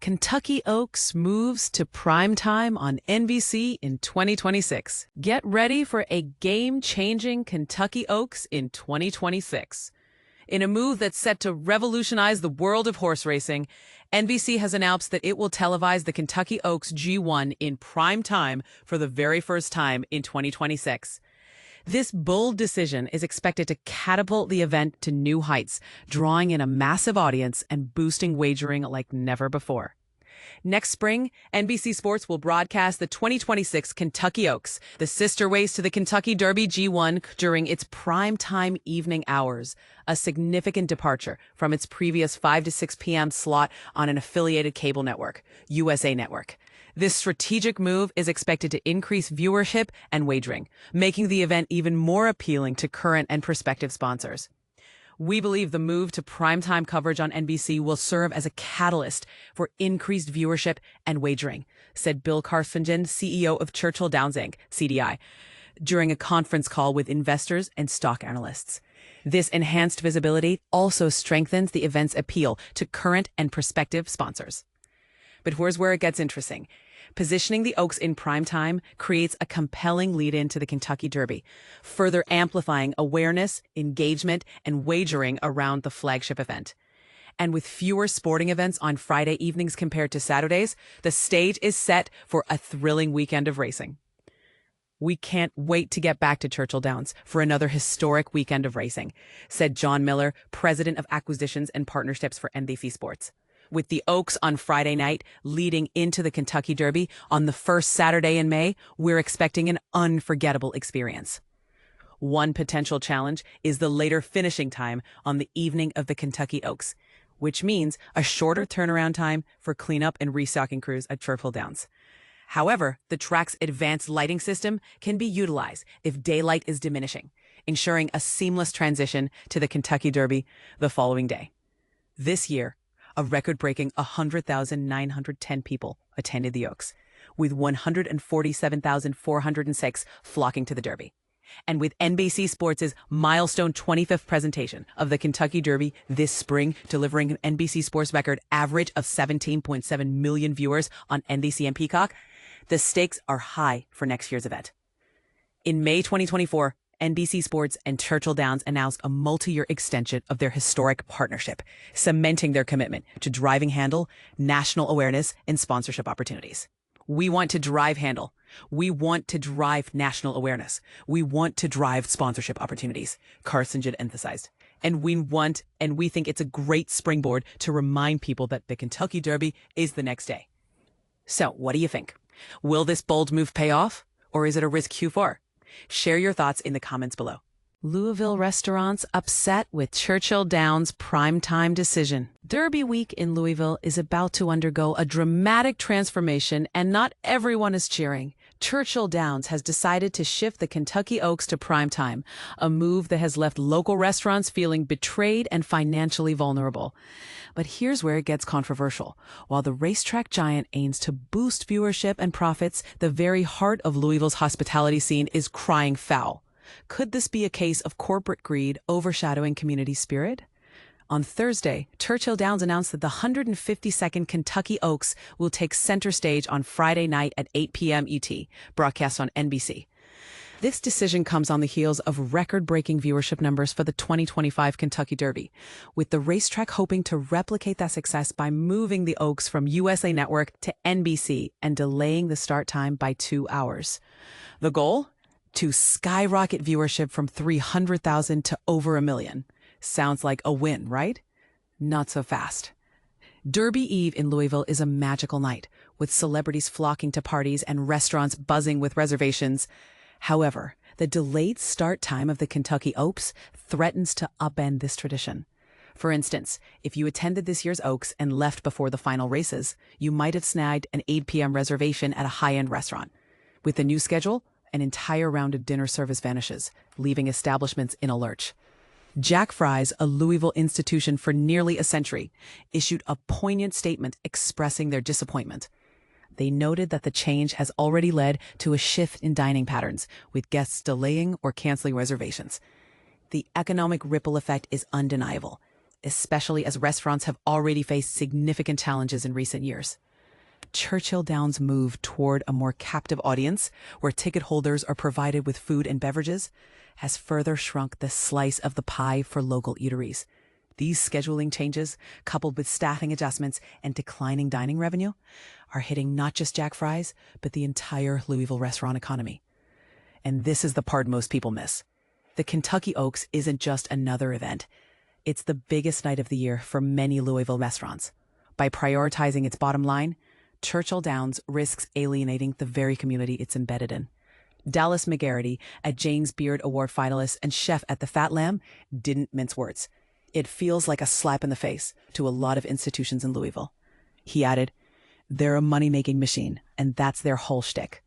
Kentucky Oaks moves to primetime on NBC in 2026. Get ready for a game-changing Kentucky Oaks in 2026. In a move that's set to revolutionize the world of horse racing, NBC has announced that it will televise the Kentucky Oaks G1 in prime time for the very first time in 2026. This bold decision is expected to catapult the event to new heights, drawing in a massive audience and boosting wagering like never before. Next spring, NBC Sports will broadcast the 2026 Kentucky Oaks, the sister race to the Kentucky Derby G1, during its prime-time evening hours, a significant departure from its previous 5 to 6 p.m. slot on an affiliated cable network, USA Network. This strategic move is expected to increase viewership and wagering, making the event even more appealing to current and prospective sponsors. We believe the move to primetime coverage on NBC will serve as a catalyst for increased viewership and wagering, said Bill Carfingen, CEO of Churchill Downs, Inc., CDI, during a conference call with investors and stock analysts. This enhanced visibility also strengthens the event's appeal to current and prospective sponsors. But here's where it gets interesting. Positioning the Oaks in primetime creates a compelling lead-in to the Kentucky Derby, further amplifying awareness, engagement, and wagering around the flagship event. And with fewer sporting events on Friday evenings compared to Saturdays, the stage is set for a thrilling weekend of racing. We can't wait to get back to Churchill Downs for another historic weekend of racing, said John Miller, President of Acquisitions and Partnerships for NBC Sports. With the Oaks on Friday night leading into the Kentucky Derby on the first Saturday in May, we're expecting an unforgettable experience. One potential challenge is the later finishing time on the evening of the Kentucky Oaks, which means a shorter turnaround time for cleanup and restocking crews at Churchill Downs. However, the track's advanced lighting system can be utilized if daylight is diminishing, ensuring a seamless transition to the Kentucky Derby the following day. This year, a record-breaking 100,910 people attended the Oaks, with 147,406 flocking to the Derby. And with NBC Sports' milestone 25th presentation of the Kentucky Derby this spring, delivering an NBC Sports record average of 17.7 million viewers on NBC and Peacock, the stakes are high for next year's event. In May 2024, NBC Sports and Churchill Downs announced a multi-year extension of their historic partnership, cementing their commitment to driving handle, national awareness, and sponsorship opportunities. We want to drive handle. We want to drive national awareness. We want to drive sponsorship opportunities, Carfingen emphasized. And we think it's a great springboard to remind people that the Kentucky Derby is the next day. So, what do you think? Will this bold move pay off, or is it a risk Q4? Share your thoughts in the comments below. Louisville restaurants upset with Churchill Downs' primetime decision. Derby week in Louisville is about to undergo a dramatic transformation, and not everyone is cheering. Churchill Downs has decided to shift the Kentucky Oaks to primetime, a move that has left local restaurants feeling betrayed and financially vulnerable. But here's where it gets controversial. While the racetrack giant aims to boost viewership and profits, the very heart of Louisville's hospitality scene is crying foul. Could this be a case of corporate greed overshadowing community spirit? On Thursday, Churchill Downs announced that the 152nd Kentucky Oaks will take center stage on Friday night at 8 p.m. ET, broadcast on NBC. This decision comes on the heels of record-breaking viewership numbers for the 2025 Kentucky Derby, with the racetrack hoping to replicate that success by moving the Oaks from USA Network to NBC and delaying the start time by 2 hours. The goal? To skyrocket viewership from 300,000 to over 1 million. Sounds like a win, right? Not so fast. Derby Eve in Louisville is a magical night, with celebrities flocking to parties and restaurants buzzing with reservations. However, the delayed start time of the Kentucky Oaks threatens to upend this tradition. For instance, if you attended this year's Oaks and left before the final races, you might have snagged an 8 p.m. reservation at a high-end restaurant. With the new schedule, an entire round of dinner service vanishes, leaving establishments in a lurch. Jack Fry's, a Louisville institution for nearly a century, issued a poignant statement expressing their disappointment. They noted that the change has already led to a shift in dining patterns, with guests delaying or canceling reservations. The economic ripple effect is undeniable. especially as restaurants have already faced significant challenges in recent years. Churchill Downs' move toward a more captive audience, where ticket holders are provided with food and beverages, has further shrunk the slice of the pie for local eateries. These scheduling changes, coupled with staffing adjustments and declining dining revenue, are hitting not just Jack Fry's, but the entire Louisville restaurant economy. And this is the part most people miss. The Kentucky Oaks isn't just another event. It's the biggest night of the year for many Louisville restaurants. By prioritizing its bottom line, Churchill Downs risks alienating the very community it's embedded in. Dallas McGarity, a James Beard Award finalist and chef at the Fat Lamb, didn't mince words. It feels like a slap in the face to a lot of institutions in Louisville. He added, "They're a money-making machine, and that's their whole shtick.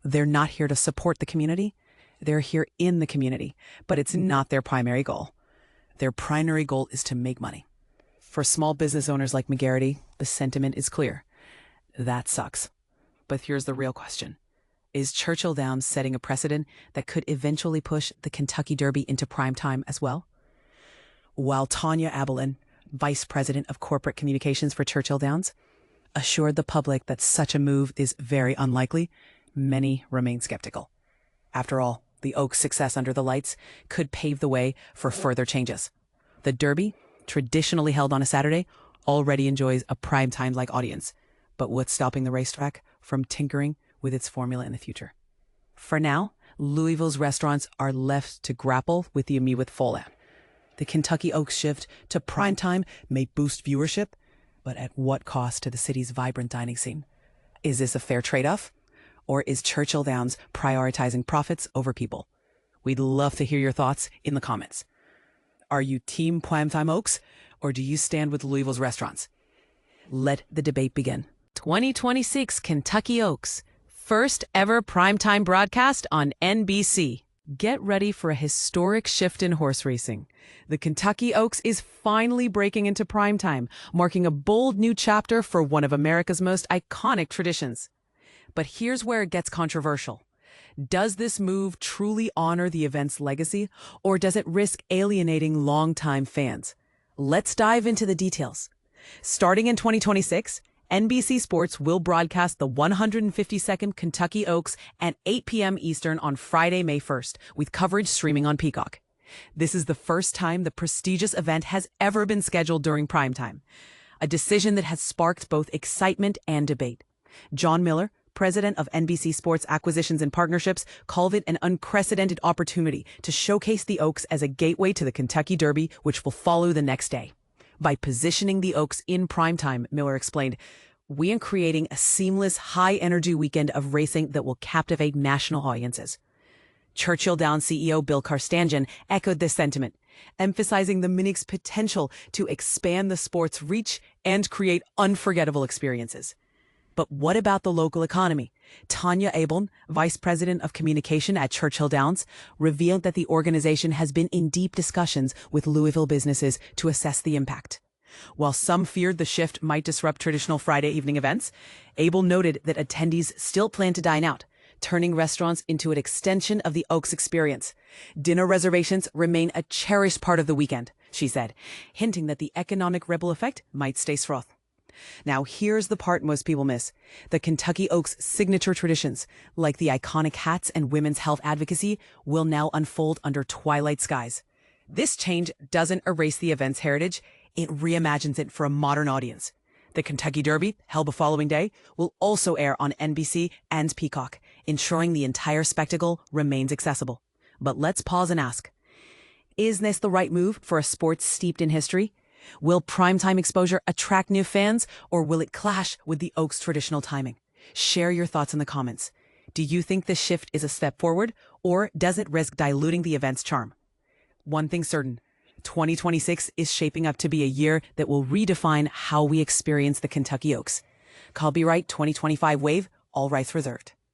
They're not here to support the community. They're here in the community, but it's not their primary goal. Their primary goal is to make money." For small business owners like McGarity, the sentiment is clear. That sucks. But here's the real question. Is Churchill Downs setting a precedent that could eventually push the Kentucky Derby into primetime as well? While Tanya Abelin, Vice President of Corporate Communications for Churchill Downs, assured the public that such a move is very unlikely, many remain skeptical. After all, the Oaks' success under the lights could pave the way for further changes. The Derby, traditionally held on a Saturday, already enjoys a primetime-like audience. But what's stopping the racetrack from tinkering with its formula in the future? For now, Louisville's restaurants are left to grapple with the immediate fallout. The Kentucky Oaks shift to primetime may boost viewership, but at what cost to the city's vibrant dining scene? Is this a fair trade-off? Or is Churchill Downs prioritizing profits over people? We'd love to hear your thoughts in the comments. Are you team primetime Oaks, or do you stand with Louisville's restaurants? Let the debate begin. 2026 Kentucky Oaks, first ever primetime broadcast on NBC. Get ready for a historic shift in horse racing. The Kentucky Oaks is finally breaking into primetime, marking a bold new chapter for one of America's most iconic traditions. But here's where it gets controversial. Does this move truly honor the event's legacy, or does it risk alienating longtime fans? Let's dive into the details. Starting in 2026, NBC Sports will broadcast the 152nd Kentucky Oaks at 8 p.m. Eastern on Friday, May 1st, with coverage streaming on Peacock. This is the first time the prestigious event has ever been scheduled during primetime, a decision that has sparked both excitement and debate. John Miller, president of NBC Sports Acquisitions and Partnerships, called it an unprecedented opportunity to showcase the Oaks as a gateway to the Kentucky Derby, which will follow the next day. By positioning the Oaks in primetime, Miller explained, "We are creating a seamless, high-energy weekend of racing that will captivate national audiences." Churchill Downs CEO Bill Carstanjen echoed this sentiment, emphasizing the Minix's potential to expand the sport's reach and create unforgettable experiences. But what about the local economy? Tanya Abeln, Vice President of Communication at Churchill Downs, revealed that the organization has been in deep discussions with Louisville businesses to assess the impact. While some feared the shift might disrupt traditional Friday evening events, Abel noted that attendees still plan to dine out, turning restaurants into an extension of the Oaks experience. Dinner reservations remain a cherished part of the weekend, she said, hinting that the economic ripple effect might stay strong. Now, here's the part most people miss. The Kentucky Oaks' signature traditions, like the iconic hats and women's health advocacy, will now unfold under twilight skies. This change doesn't erase the event's heritage, it reimagines it for a modern audience. The Kentucky Derby, held the following day, will also air on NBC and Peacock, ensuring the entire spectacle remains accessible. But let's pause and ask, is this the right move for a sport steeped in history? Will primetime exposure attract new fans, or will it clash with the Oaks' traditional timing? Share your thoughts in the comments. Do you think this shift is a step forward, or does it risk diluting the event's charm? One thing's certain, 2026 is shaping up to be a year that will redefine how we experience the Kentucky Oaks. Copyright 2025 Wave, all rights reserved.